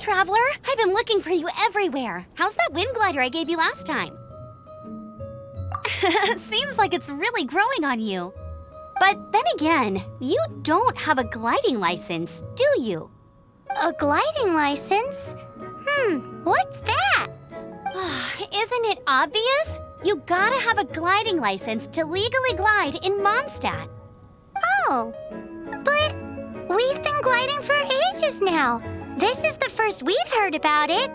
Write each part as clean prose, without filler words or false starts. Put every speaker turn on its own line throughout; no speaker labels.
traveler. I've been looking for you everywhere. How's that wind glider I gave you last time? Seems like it's really growing on you. But then again, you don't have a gliding license, do you?
A gliding license? What's that?
Isn't it obvious? You gotta have a gliding license to legally glide in Mondstadt.
Oh, but we've been gliding for ages now. This is the first we've heard about it.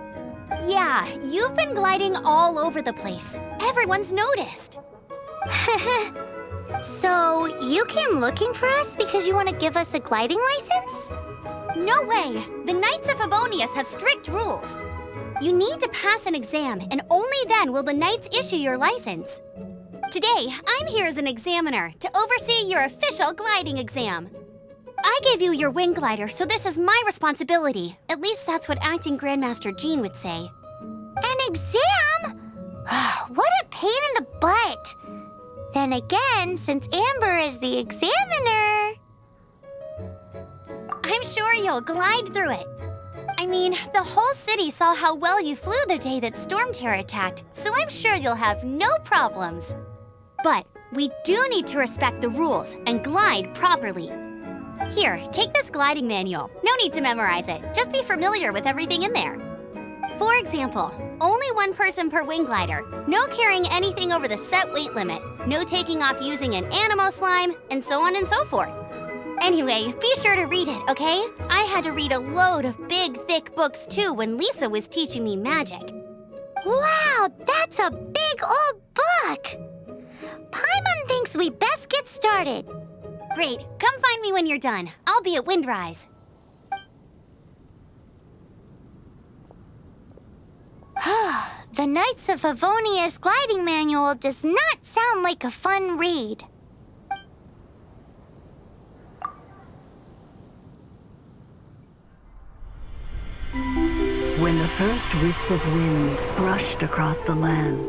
Yeah, you've been gliding all over the place. Everyone's noticed.
So, you came looking for us because you want to give us a gliding license?
No way! The Knights of Favonius have strict rules. You need to pass an exam, and only then will the Knights issue your license. Today, I'm here as an examiner to oversee your official gliding exam. I gave you your wing glider, so this is my responsibility. At least that's what Acting Grandmaster Jean would say.
An exam? What a pain in the butt! Then again, since Amber is the examiner...
I'm sure you'll glide through it. I mean, the whole city saw how well you flew the day that Storm Terror attacked, so I'm sure you'll have no problems. But we do need to respect the rules and glide properly. Here, take this gliding manual. No need to memorize it. Just be familiar with everything in there. For example, only one person per wing glider, no carrying anything over the set weight limit, no taking off using an animo slime, and so on and so forth. Anyway, be sure to read it, okay? I had to read a load of big, thick books too when Lisa was teaching me magic.
Wow, that's a big old book! Paimon thinks we best get started.
Great, come find me when you're done. I'll be at Windrise.
The Knights of Favonius gliding manual does not sound like a fun read.
When the first wisp of wind brushed across the land,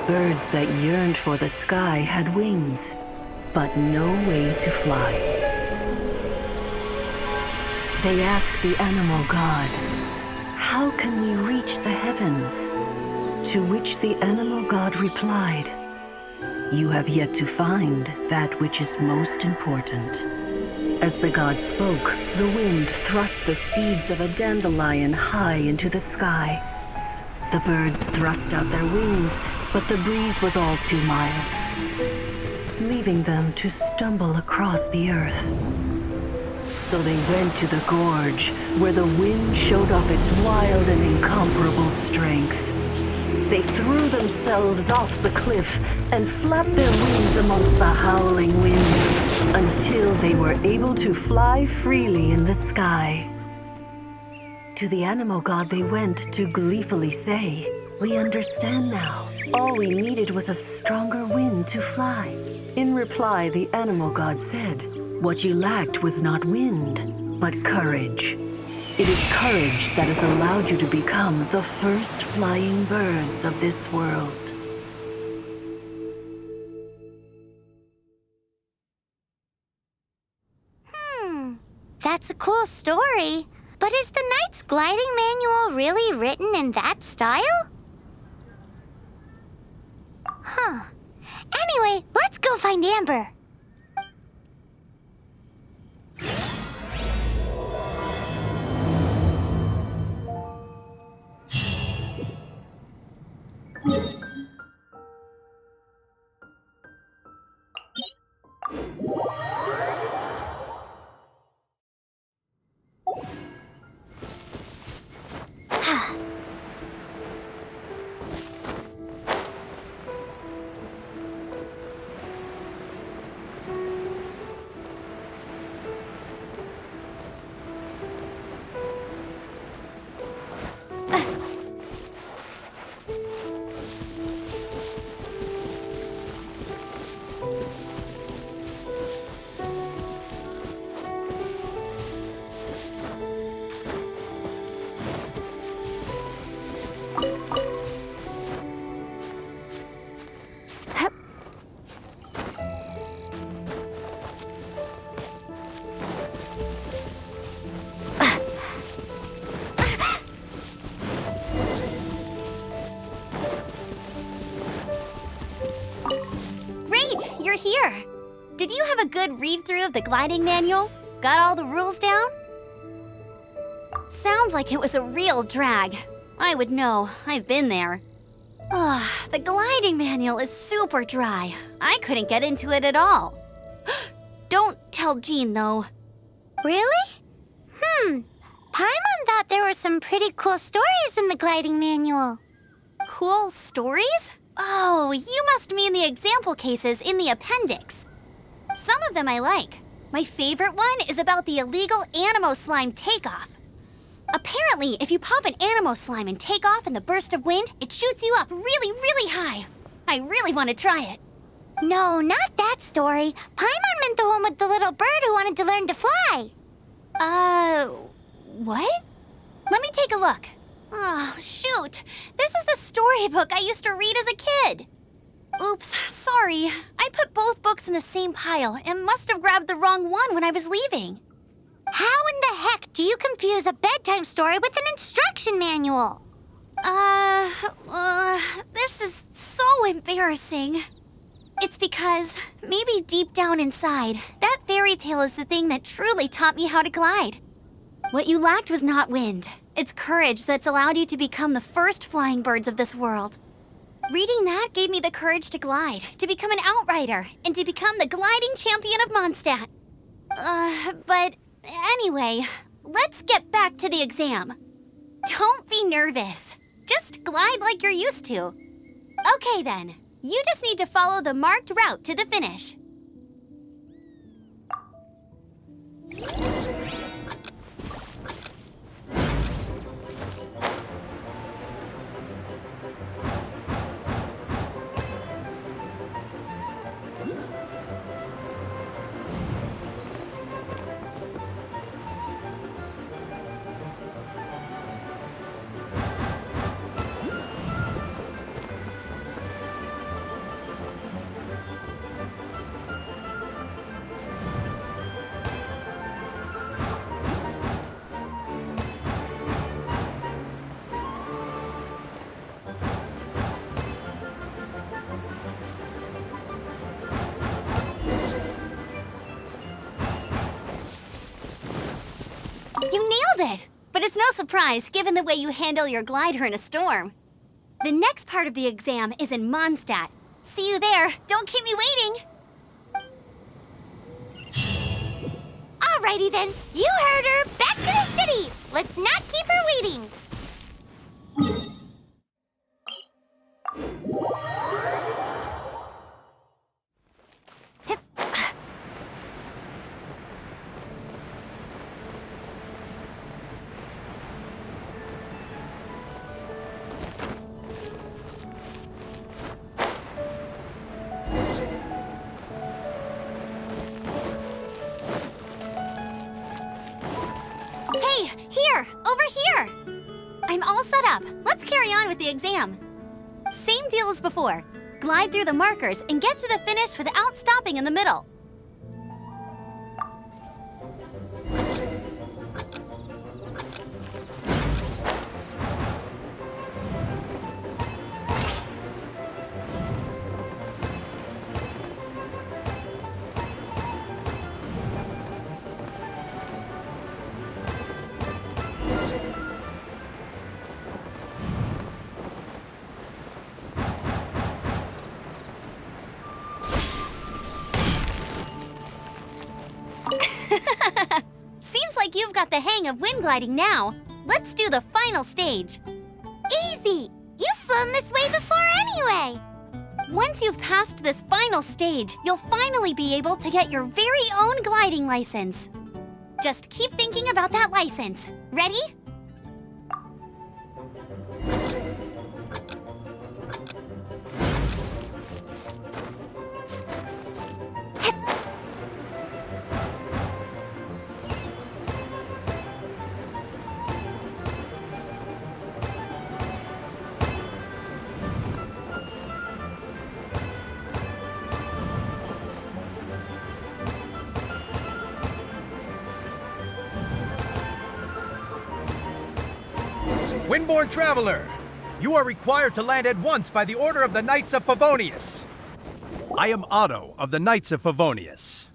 birds that yearned for the sky had wings, but no way to fly. They asked the animal god, "How can we reach the heavens?" To which the animal god replied, "You have yet to find that which is most important." As the god spoke, the wind thrust the seeds of a dandelion high into the sky. The birds thrust out their wings, but the breeze was all too mild, leaving them to stumble across the earth. So they went to the gorge, where the wind showed off its wild and incomparable strength. They threw themselves off the cliff and flapped their wings amongst the howling winds until they were able to fly freely in the sky. To the animal god they went to gleefully say, "We understand now. All we needed was a stronger wind to fly." In reply, the animal god said, "What you lacked was not wind, but courage. It is courage that has allowed you to become the first flying birds of this world."
That's a cool story. But is the Knight's gliding manual really written in that style? Anyway, let's go find Amber.
good read-through of the gliding manual? Got all the rules down? Sounds like it was a real drag. I would know. I've been there. Ugh, the gliding manual is super dry. I couldn't get into it at all. Don't tell Jean, though.
Really? Paimon thought there were some pretty cool stories in the gliding manual.
Cool stories? Oh, you must mean the example cases in the appendix. Some of them I like. My favorite one is about the illegal Animo slime takeoff. Apparently, if you pop an Animo slime and take off in the burst of wind, it shoots you up really, really high. I really want to try it.
No, not that story. Paimon meant the one with the little bird who wanted to learn to fly.
What? Let me take a look. Oh, shoot. This is the storybook I used to read as a kid. Oops, sorry. I put both books in the same pile and must have grabbed the wrong one when I was leaving.
How in the heck do you confuse a bedtime story with an instruction manual?
This is so embarrassing. It's because, maybe deep down inside, that fairy tale is the thing that truly taught me how to glide. What you lacked was not wind. It's courage that's allowed you to become the first flying birds of this world. Reading that gave me the courage to glide, to become an outrider, and to become the gliding champion of Mondstadt. But anyway, let's get back to the exam. Don't be nervous. Just glide like you're used to. Okay then, you just need to follow the marked route to the finish. You nailed it! But it's no surprise, given the way you handle your glider in a storm. The next part of the exam is in Mondstadt. See you there. Don't keep me waiting.
Alrighty then, you heard her. Back to the city. Let's not keep her waiting.
Hey, here! Over here! I'm all set up. Let's carry on with the exam. Same deal as before. Glide through the markers and get to the finish without stopping in the middle. Seems like you've got the hang of wind gliding now. Let's do the final stage.
Easy. You've flown this way before anyway.
Once you've passed this final stage, you'll finally be able to get your very own gliding license. Just keep thinking about that license. Ready?
Windborne traveler, you are required to land at once by the order of the Knights of Favonius. I am Otto of the Knights of Favonius.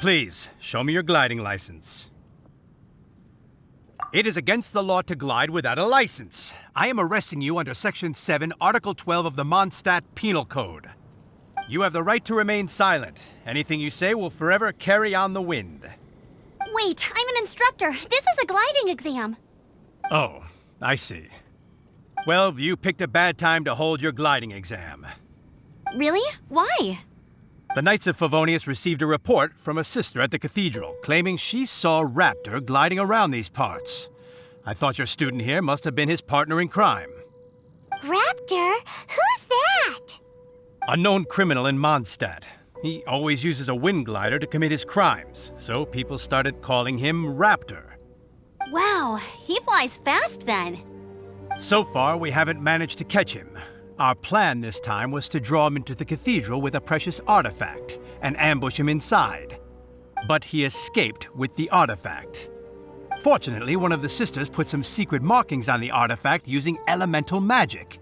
Please, show me your gliding license. It is against the law to glide without a license. I am arresting you under Section 7, Article 12 of the Mondstadt Penal Code. You have the right to remain silent. Anything you say will forever carry on the wind.
Wait, I'm an instructor. This is a gliding exam.
Oh, I see. Well, you picked a bad time to hold your gliding exam.
Really? Why?
The Knights of Favonius received a report from a sister at the cathedral claiming she saw Raptor gliding around these parts. I thought your student here must have been his partner in crime.
Raptor? Who's that?
A known criminal in Mondstadt. He always uses a wind glider to commit his crimes, so people started calling him Raptor.
Wow, he flies fast then.
So far, we haven't managed to catch him. Our plan this time was to draw him into the cathedral with a precious artifact and ambush him inside. But he escaped with the artifact. Fortunately, one of the sisters put some secret markings on the artifact using elemental magic.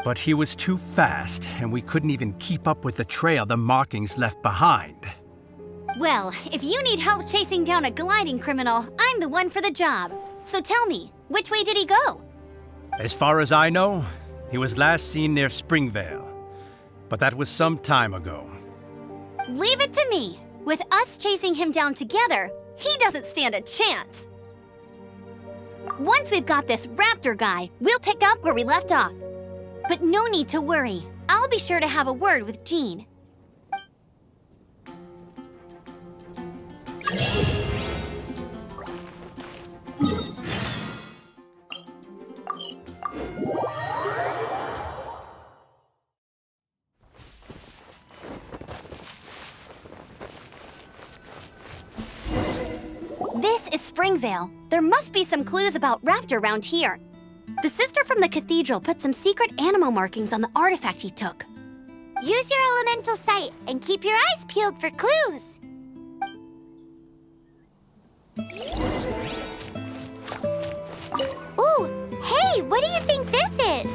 But he was too fast, and we couldn't even keep up with the trail the markings left behind.
Well, if you need help chasing down a gliding criminal, I'm the one for the job. So tell me, which way did he go?
As far as I know, he was last seen near Springvale. But that was some time ago.
Leave it to me. With us chasing him down together, he doesn't stand a chance. Once we've got this Raptor guy, we'll pick up where we left off. But no need to worry. I'll be sure to have a word with Jean. This is Springvale. There must be some clues about Raptor around here. The sister from the cathedral put some secret animal markings on the artifact he took.
Use your elemental sight and keep your eyes peeled for clues. Ooh, hey, what do you think this is?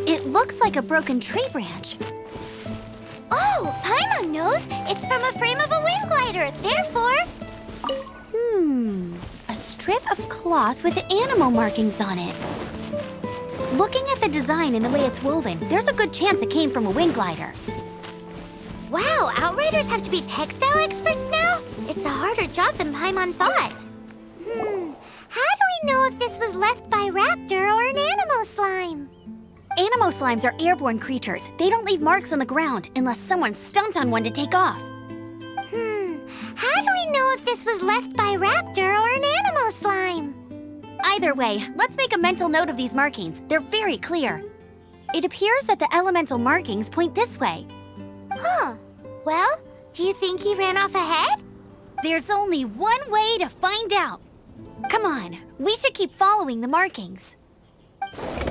It looks like a broken tree branch.
Oh, Paimon knows. It's from a frame of a wind glider. Therefore...
A strip of cloth with animal markings on it. Looking at the design and the way it's woven, there's a good chance it came from a wind glider.
Wow, Outriders have to be textile experts now? It's a harder job than Paimon thought. How do we know if this was left by Raptor or an animal slime?
Animal slimes are airborne creatures. They don't leave marks on the ground unless someone stomped on one to take off.
How do we know if this was left by Raptor or an animal slime?
Either way, let's make a mental note of these markings. They're very clear. It appears that the elemental markings point this way.
Huh. Well, do you think he ran off ahead?
There's only one way to find out. Come on, we should keep following the markings.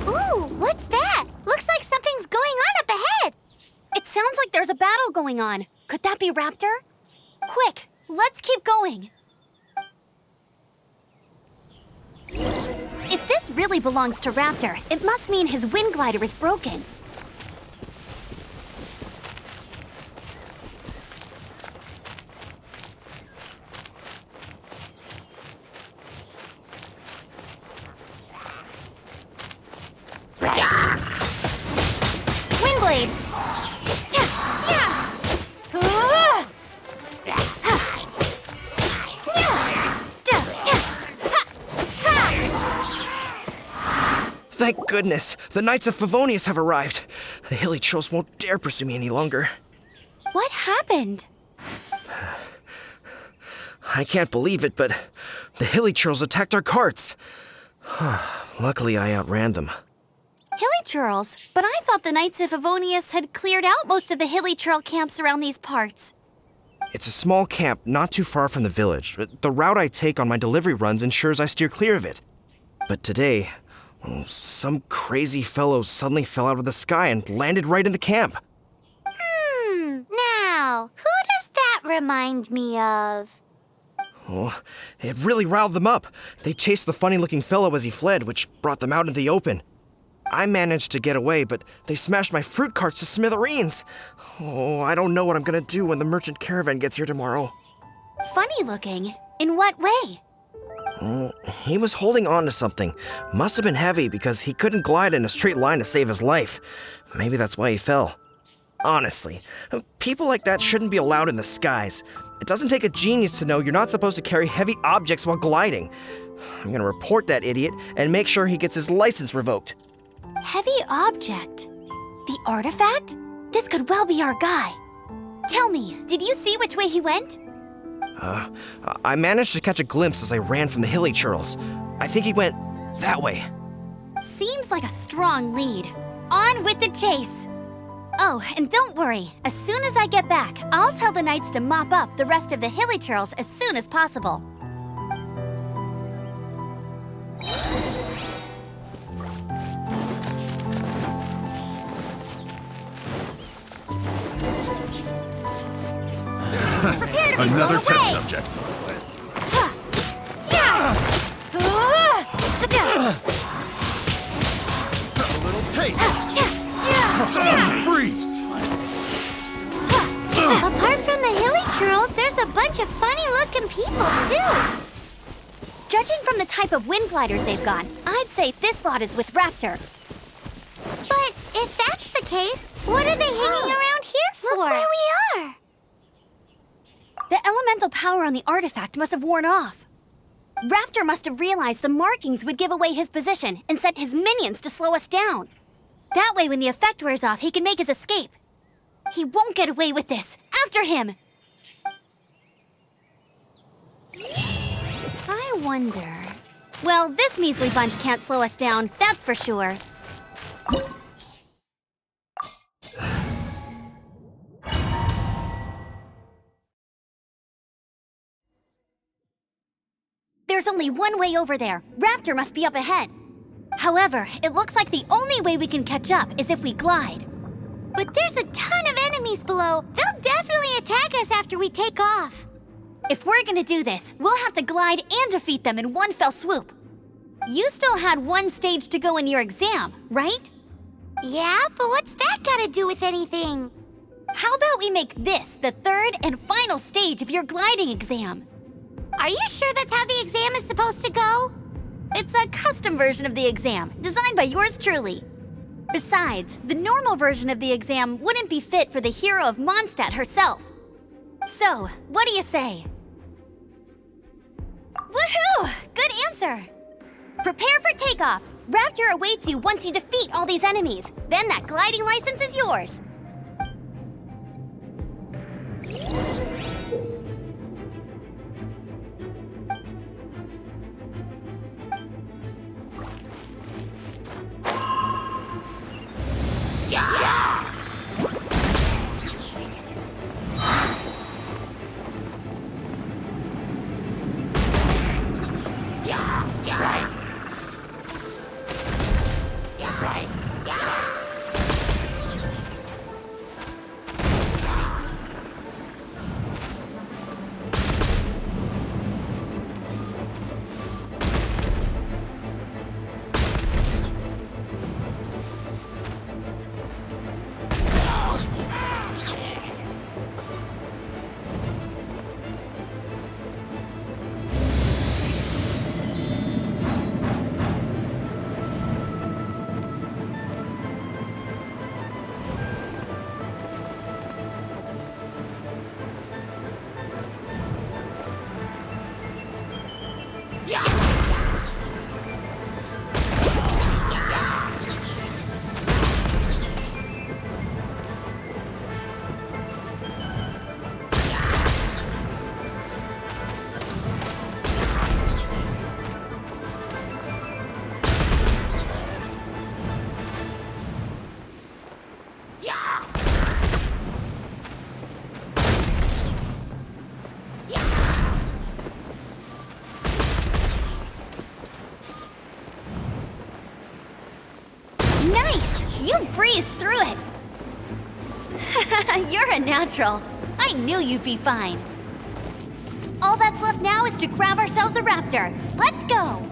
Ooh, what's that? Looks like something's going on up ahead.
It sounds like there's a battle going on. Could that be Raptor? Quick, let's keep going. If this really belongs to Raptor, it must mean his wind glider is broken. Windblade!
Thank goodness, the Knights of Favonius have arrived. The hilly trolls won't dare pursue me any longer.
What happened?
I can't believe it, but the hilly trolls attacked our carts. Luckily, I outran them.
Hilly churls? But I thought the Knights of Favonius had cleared out most of the hilly churl camps around these parts.
It's a small camp not too far from the village. The route I take on my delivery runs ensures I steer clear of it. But today, some crazy fellow suddenly fell out of the sky and landed right in the camp.
Now, who does that remind me of?
Oh, it really riled them up. They chased the funny-looking fellow as he fled, which brought them out into the open. I managed to get away, but they smashed my fruit carts to smithereens. Oh, I don't know what I'm gonna do when the merchant caravan gets here tomorrow.
Funny looking. In what way?
He was holding on to something. Must have been heavy because he couldn't glide in a straight line to save his life. Maybe that's why he fell. Honestly, people like that shouldn't be allowed in the skies. It doesn't take a genius to know you're not supposed to carry heavy objects while gliding. I'm gonna report that idiot and make sure he gets his license revoked.
Heavy object? The artifact? This could well be our guy. Tell me, did you see which way he went?
I managed to catch a glimpse as I ran from the hilly churls. I think he went that way.
Seems like a strong lead. On with the chase. Oh, and don't worry. As soon as I get back, I'll tell the knights to mop up the rest of the hilly churls as soon as possible.
Another test subject. A little taste. Freeze.
Apart from the hilly churls, there's a bunch of funny-looking people, too.
Judging from the type of wind gliders they've got, I'd say this lot is with Raptor.
But if that's the case, what are they hanging around here for? Look where we are.
The elemental power on the artifact must have worn off. Raptor must have realized the markings would give away his position and sent his minions to slow us down. That way, when the effect wears off, he can make his escape. He won't get away with this. After him! I wonder... Well, this measly bunch can't slow us down, that's for sure. There's only one way over there. Raptor must be up ahead. However, it looks like the only way we can catch up is if we glide.
But there's a ton of enemies below. They'll definitely attack us after we take off.
If we're gonna do this, we'll have to glide and defeat them in one fell swoop. You still had one stage to go in your exam, right?
Yeah, but what's that gotta do with anything?
How about we make this the third and final stage of your gliding exam?
Are you sure that's how the exam is supposed to go?
It's a custom version of the exam, designed by yours truly. Besides, the normal version of the exam wouldn't be fit for the hero of Mondstadt herself. So, what do you say? Woohoo! Good answer! Prepare for takeoff. Raptor awaits you once you defeat all these enemies. Then that gliding license is yours. You breezed through it! You're a natural. I knew you'd be fine. All that's left now is to grab ourselves a raptor. Let's go!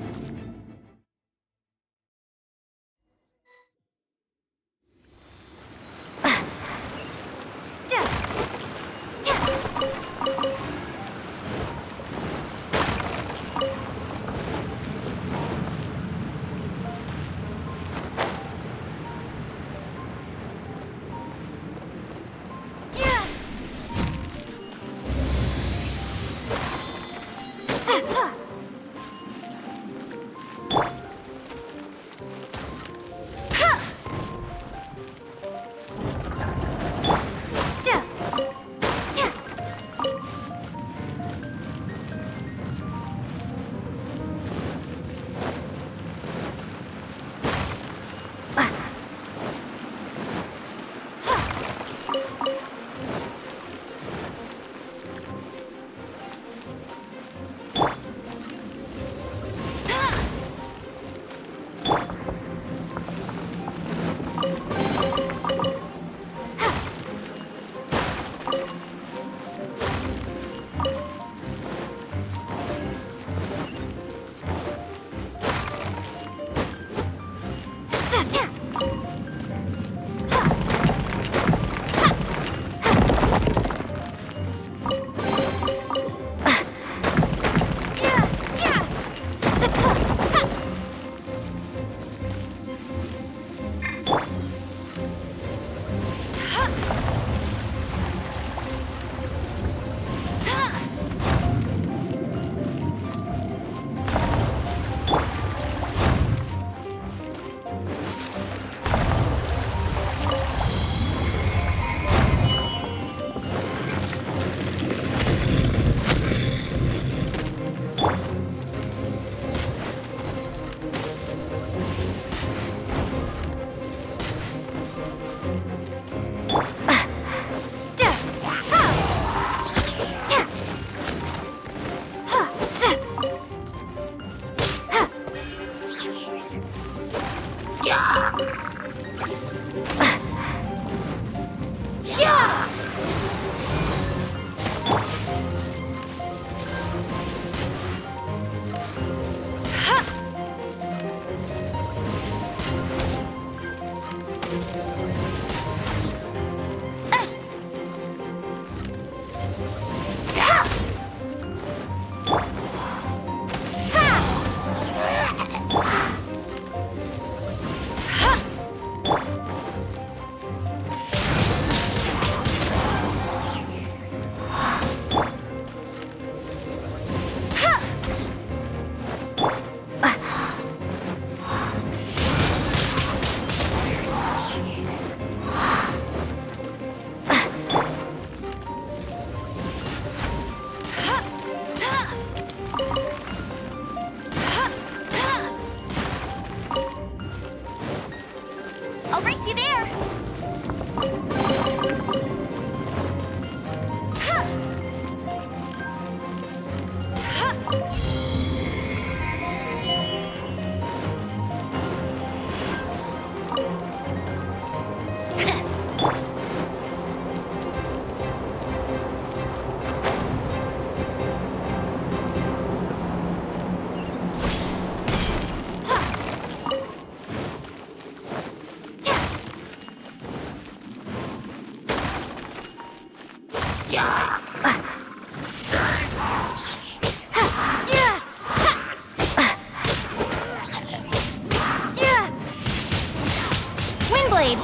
Windblade!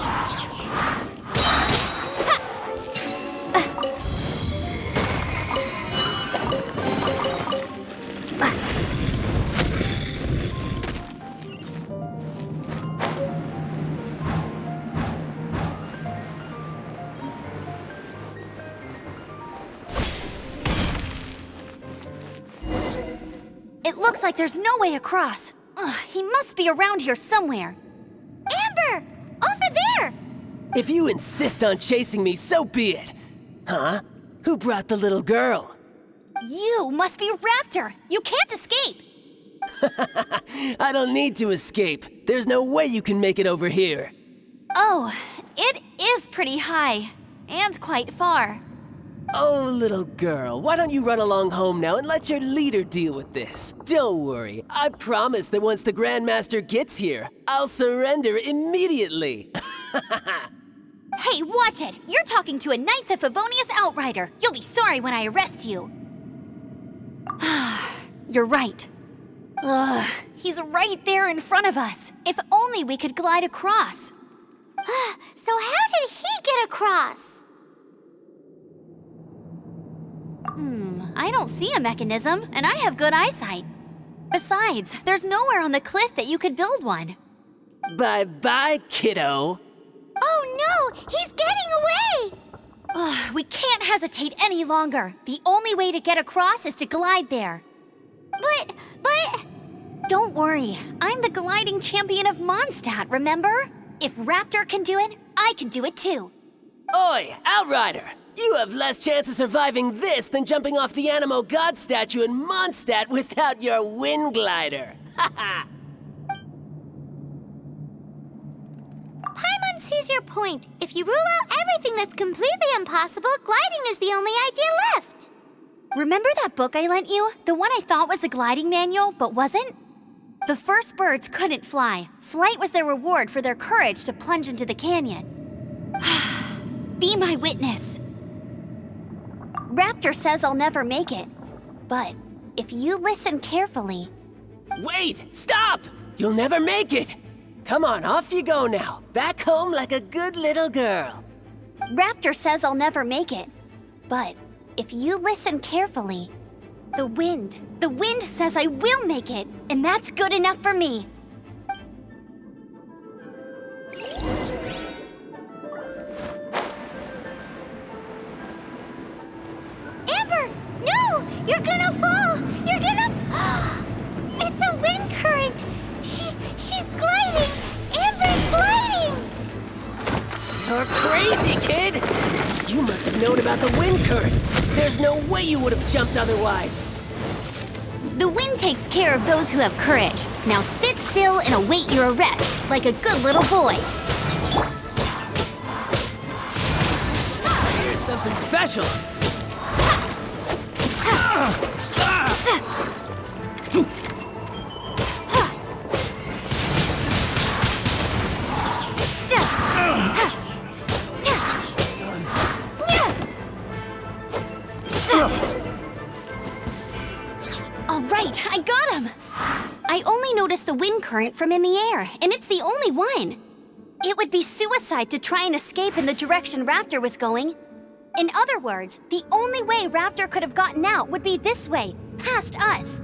It looks like there's no way across. Ugh, he must be around here somewhere.
Amber! Over there!
If you insist on chasing me, so be it. Huh? Who brought the little girl?
You must be Raptor! You can't escape!
I don't need to escape. There's no way you can make it over here.
Oh, it is pretty high. And quite far.
Oh, little girl, why don't you run along home now and let your leader deal with this? Don't worry, I promise that once the Grandmaster gets here, I'll surrender immediately.
Hey, watch it! You're talking to a Knights of Favonius outrider. You'll be sorry when I arrest you. You're right. Ugh, he's right there in front of us. If only we could glide across.
So how did he get across?
I don't see a mechanism, and I have good eyesight. Besides, there's nowhere on the cliff that you could build one.
Bye-bye, kiddo.
Oh no, he's getting away!
Ugh, we can't hesitate any longer. The only way to get across is to glide there.
But...
Don't worry, I'm the gliding champion of Mondstadt, remember? If Raptor can do it, I can do it too.
Oi, Outrider! You have less chance of surviving this than jumping off the Animo God statue in Mondstadt without your wind glider. Haha!
Paimon sees your point. If you rule out everything that's completely impossible, gliding is the only idea left.
Remember that book I lent you? The one I thought was the gliding manual, but wasn't? The first birds couldn't fly. Flight was their reward for their courage to plunge into the canyon. Be my witness. Raptor says I'll never make it. But if you listen carefully...
Wait! Stop! You'll never make it! Come on, off you go now. Back home like a good little girl.
Raptor says I'll never make it. But if you listen carefully... The wind says I will make it, and that's good enough for me.
Amber! No! You're gonna fall! You're gonna... It's a wind current! She's gliding! Amber's gliding!
You're crazy, kid! You must have known about the wind current. There's no way you would have jumped otherwise.
The wind takes care of those who have courage. Now sit still and await your arrest, like a good little boy.
Here's something special.
All right, I got him! I only noticed the wind current from in the air, and it's the only one. It would be suicide to try and escape in the direction Raptor was going. In other words, the only way Raptor could have gotten out would be this way, past us.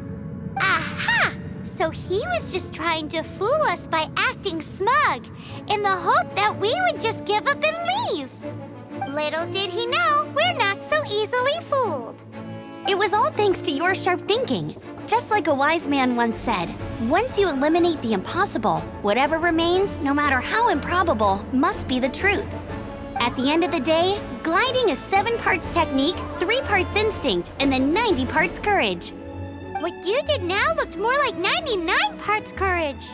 Aha! So he was just trying to fool us by acting smug, in the hope that we would just give up and leave. Little did he know, we're not so easily fooled.
It was all thanks to your sharp thinking. Just like a wise man once said, once you eliminate the impossible, whatever remains, no matter how improbable, must be the truth. At the end of the day, gliding is 7 parts technique, 3 parts instinct, and then 90 parts courage.
What you did now looked more like 99 parts courage.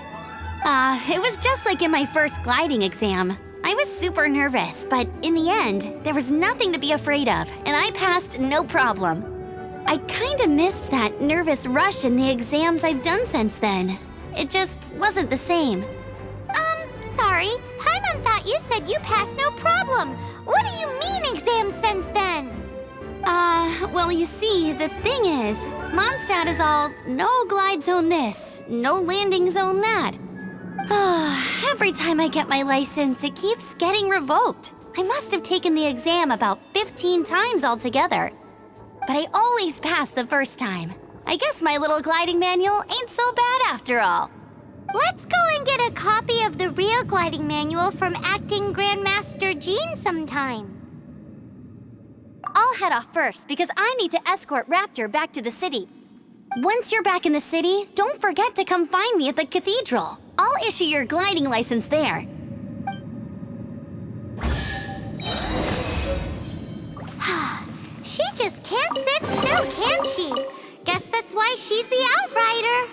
It was just like in my first gliding exam. I was super nervous, but in the end, there was nothing to be afraid of, and I passed no problem. I kinda missed that nervous rush in the exams I've done since then. It just wasn't the same.
Sorry. Paimon thought you said you passed no problem. What do you mean exams since then?
Well, you see, the thing is, Mondstadt is all no glide zone this, no landing zone that. Every time I get my license, it keeps getting revoked. I must have taken the exam about 15 times altogether. But I always pass the first time. I guess my little gliding manual ain't so bad after all.
Let's go and get a copy of the real gliding manual from acting Grandmaster Jean sometime.
I'll head off first because I need to escort Raptor back to the city. Once you're back in the city, don't forget to come find me at the cathedral. I'll issue your gliding license there.
She just can't sit still, can she? Guess that's why she's the outrider.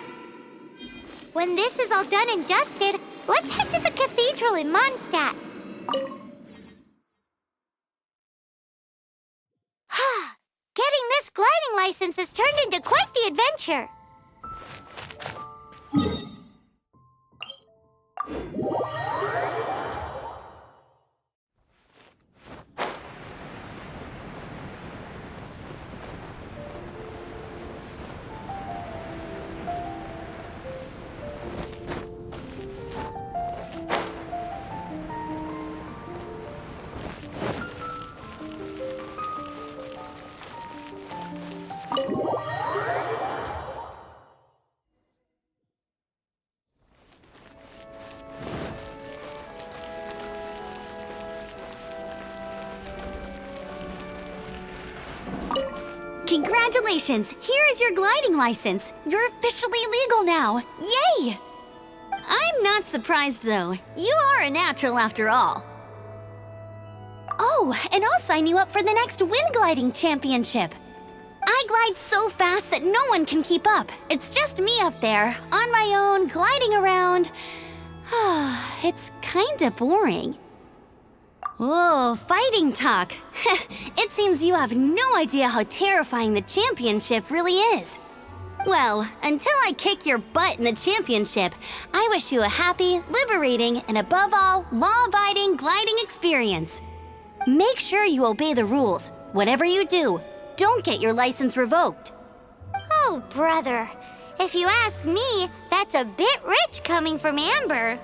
When this is all done and dusted, let's head to the cathedral in Mondstadt. Getting this gliding license has turned into quite the adventure.
Congratulations! Here is your gliding license. You're officially legal now. Yay! I'm not surprised, though. You are a natural after all. Oh, and I'll sign you up for the next wind gliding championship. I glide so fast that no one can keep up. It's just me up there, on my own, gliding around. It's kinda boring. Oh, fighting talk. It seems you have no idea how terrifying the championship really is. Well, until I kick your butt in the championship, I wish you a happy, liberating, and above all, law-abiding gliding experience. Make sure you obey the rules. Whatever you do, don't get your license revoked.
Oh, brother. If you ask me, that's a bit rich coming from Amber.